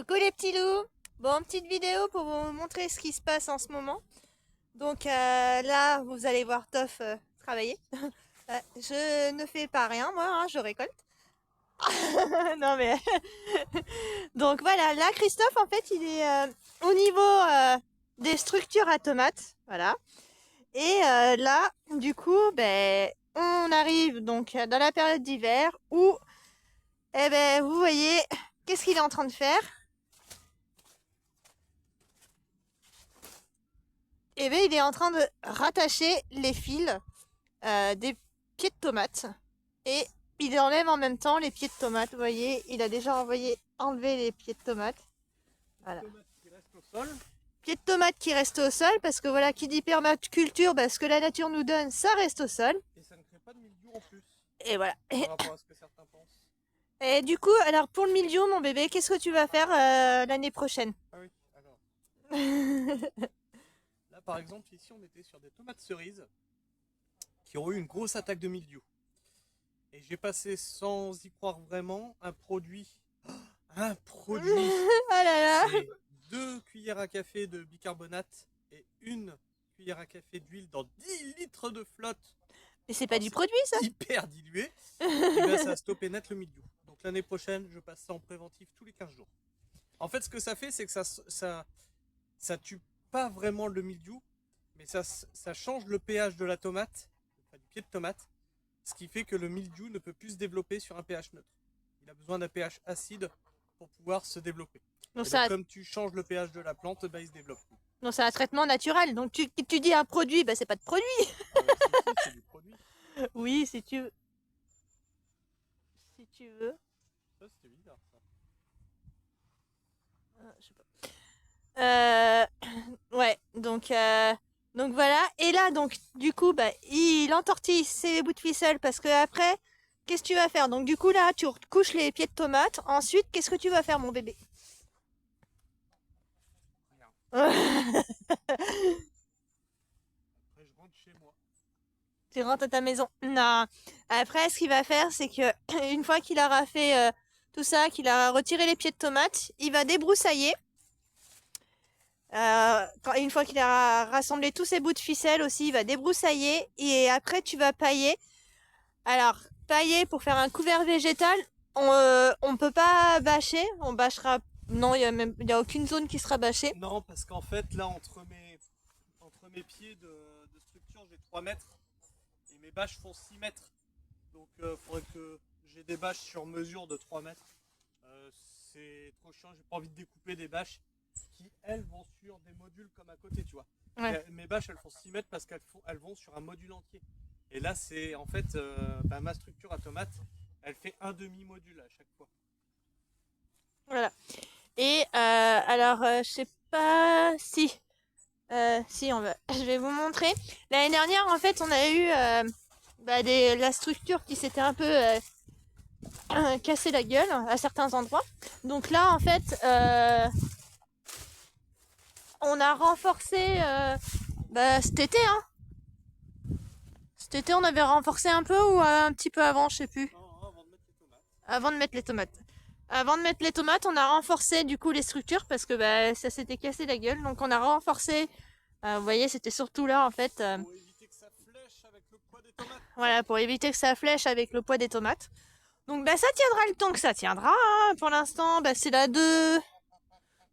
Coucou les petits loups. Bon, petite vidéo pour vous montrer ce qui se passe en ce moment. Donc là, vous allez voir Toff travailler. Je ne fais pas rien, moi, hein, je récolte. Non mais... Donc voilà, là Christophe, en fait, il est au niveau des structures à tomates. Voilà. Et là, du coup, ben, on arrive donc dans la période d'hiver où, eh ben, vous voyez, qu'est-ce qu'il est en train de faire? Et bien, il est en train de rattacher les fils des pieds de tomates. Et il enlève en même temps les pieds de tomates. Vous voyez, il a déjà enlevé les pieds de tomates. Voilà. Qui reste au sol. Pieds de tomates qui restent au sol, parce que voilà, qui dit permaculture, bah, ce que la nature nous donne, ça reste au sol. Et ça ne crée pas de mildiou en plus. Et voilà. Par rapport à ce que certains pensent. Et du coup, alors pour le mildiou, mon bébé, qu'est-ce que tu vas faire l'année prochaine? Ah oui, alors. Là, par exemple, ici, on était sur des tomates cerises qui ont eu une grosse attaque de mildiou. Et j'ai passé, sans y croire vraiment, un produit. Un produit. Oh là là. C'est 2 cuillères à café de bicarbonate et 1 cuillère à café d'huile dans 10 litres de flotte. Mais c'est pas du produit, ça? Hyper dilué. Et bien, ça a stoppé net le mildiou. Donc l'année prochaine, je passe ça en préventif tous les 15 jours. En fait, ce que ça fait, c'est que ça tue pas vraiment le mildiou, mais ça change le pH de la tomate, enfin, du pied de tomate, ce qui fait que le mildiou ne peut plus se développer sur un pH neutre. Il a besoin d'un pH acide pour pouvoir se développer. Donc, Donc, comme tu changes le pH de la plante, bah, il se développe. donc c'est un traitement naturel. Donc tu dis un produit, bah c'est pas de produit. Ah ouais, c'est du produit. Oui, si tu veux. Si tu veux. Ça, c'était bizarre, ça. Je sais pas. Ouais, donc voilà. Et là, donc, du coup, bah, il entortille ses bouts de ficelle parce que après, qu'est-ce que tu vas faire? Donc, du coup, là, tu recouches les pieds de tomates. Ensuite, qu'est-ce que tu vas faire, mon bébé? Rien. Après, je rentre chez moi. Tu rentres à ta maison. Non. Après, ce qu'il va faire, c'est que une fois qu'il aura fait tout ça, qu'il a retiré les pieds de tomates, il va débroussailler. Une fois qu'il a rassemblé tous ses bouts de ficelle aussi, il va débroussailler et après tu vas pailler. Alors, pailler pour faire un couvert végétal, on peut pas bâcher, on bâchera. Non, il y a aucune zone qui sera bâchée. Non, parce qu'en fait, là, entre mes pieds de structure, j'ai 3 mètres et mes bâches font 6 mètres. Donc, il faudrait que j'ai des bâches sur mesure de 3 mètres. C'est trop chiant, j'ai pas envie de découper des bâches qui, elles, vont sur des modules comme à côté, tu vois. Ouais. Mes bâches, elles font 6 mètres parce qu'elles vont sur un module entier. Et là, c'est en fait ma structure à tomate, elle fait un demi-module à chaque fois. Voilà. Et alors, je sais pas si, si je vais vous montrer. L'année dernière, en fait, on a eu la structure qui s'était un peu cassé la gueule à certains endroits. Donc là, en fait, on a renforcé cet été. Hein. Cet été, on avait renforcé un peu ou un petit peu avant, je sais plus. Non, avant de mettre les tomates. Avant de mettre les tomates. Avant de mettre les tomates, on a renforcé du coup les structures parce que ça s'était cassé la gueule. Donc on a renforcé. Vous voyez, c'était surtout là en fait. Pour éviter que ça flèche avec le poids des tomates. Voilà, pour éviter que ça flèche avec le poids des tomates. Donc ça tiendra le temps que ça tiendra. Hein. Pour l'instant, c'est la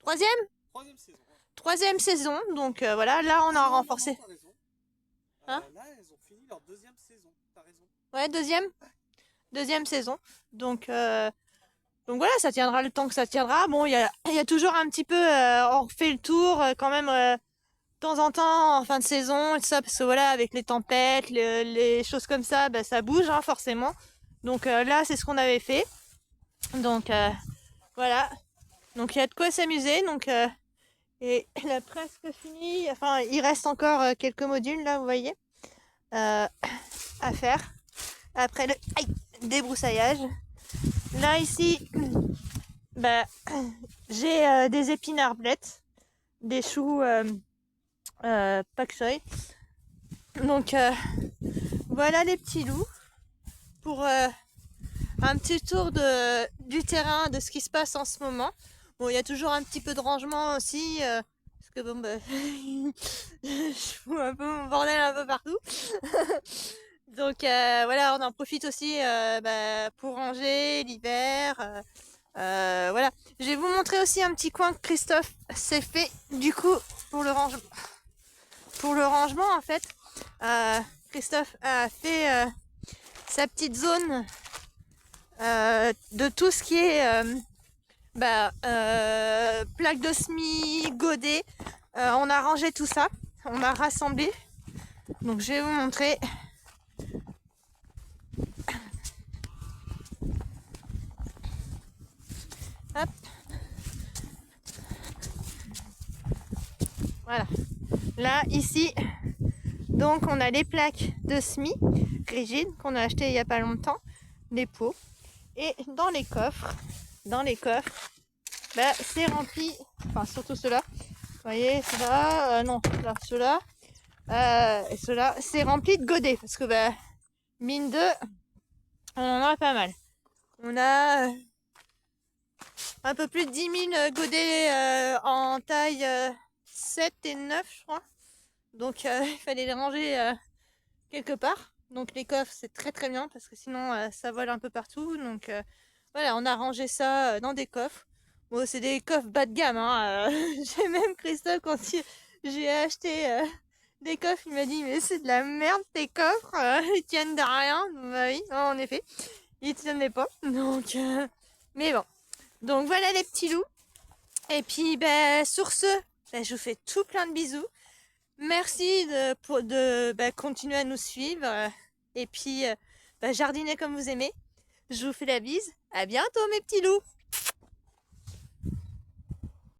troisième Troisième saison. troisième saison. Donc voilà, là on a renforcé. T'as raison. Hein Là, elles ont fini leur deuxième saison. T'as raison. Ouais, deuxième saison. Donc voilà, ça tiendra le temps que ça tiendra. Bon, il y a toujours un petit peu, on refait le tour quand même de temps en temps en fin de saison et tout ça, parce que voilà, avec les tempêtes, les choses comme ça, ça bouge hein, forcément. Donc là, c'est ce qu'on avait fait. Donc voilà. Donc il y a de quoi s'amuser. Donc et elle a presque fini. Enfin, il reste encore quelques modules là, vous voyez, à faire après le débroussaillage. Là ici, j'ai des épinards-blettes, des choux pak choi. Donc voilà les petits loups pour un petit tour du terrain, de ce qui se passe en ce moment. Bon, Bon, il y a toujours un petit peu de rangement aussi, parce que bon, bah, je fous un peu mon bordel un peu partout. Donc voilà, on en profite aussi bah, pour ranger l'hiver. Voilà. Je vais vous montrer aussi un petit coin que Christophe s'est fait du coup pour le rangement. Pour le rangement en fait, Christophe a fait sa petite zone de tout ce qui est plaque de semis, godets. On a rangé tout ça, on a rassemblé. Donc je vais vous montrer. Hop. Voilà. Là, ici, donc on a les plaques de semis rigides qu'on a acheté il n'y a pas longtemps, les pots. Et dans les coffres, bah, c'est rempli, enfin surtout ceux-là. Vous voyez, ceux-là, non, là, ceux-là, et ceux-là, c'est rempli de godets. Parce que, bah, mine de, on en a pas mal. On a un peu plus de 10 000 godets en taille 7 et 9, je crois. Donc, il fallait les ranger quelque part. Donc, les coffres, c'est très très bien parce que sinon, ça vole un peu partout. Donc, voilà, on a rangé ça dans des coffres. Bon, c'est des coffres bas de gamme. Hein. J'ai même Christophe, quand j'ai acheté des coffres, il m'a dit mais c'est de la merde tes coffres, ils tiennent de rien. Bah oui, en effet, ils tenaient pas. Donc, mais bon. Donc voilà les petits loups. Et puis ben, sur ce, ben, je vous fais tout plein de bisous. Merci de continuer à nous suivre. Et puis, jardiner comme vous aimez. Je vous fais la bise. À bientôt mes petits loups.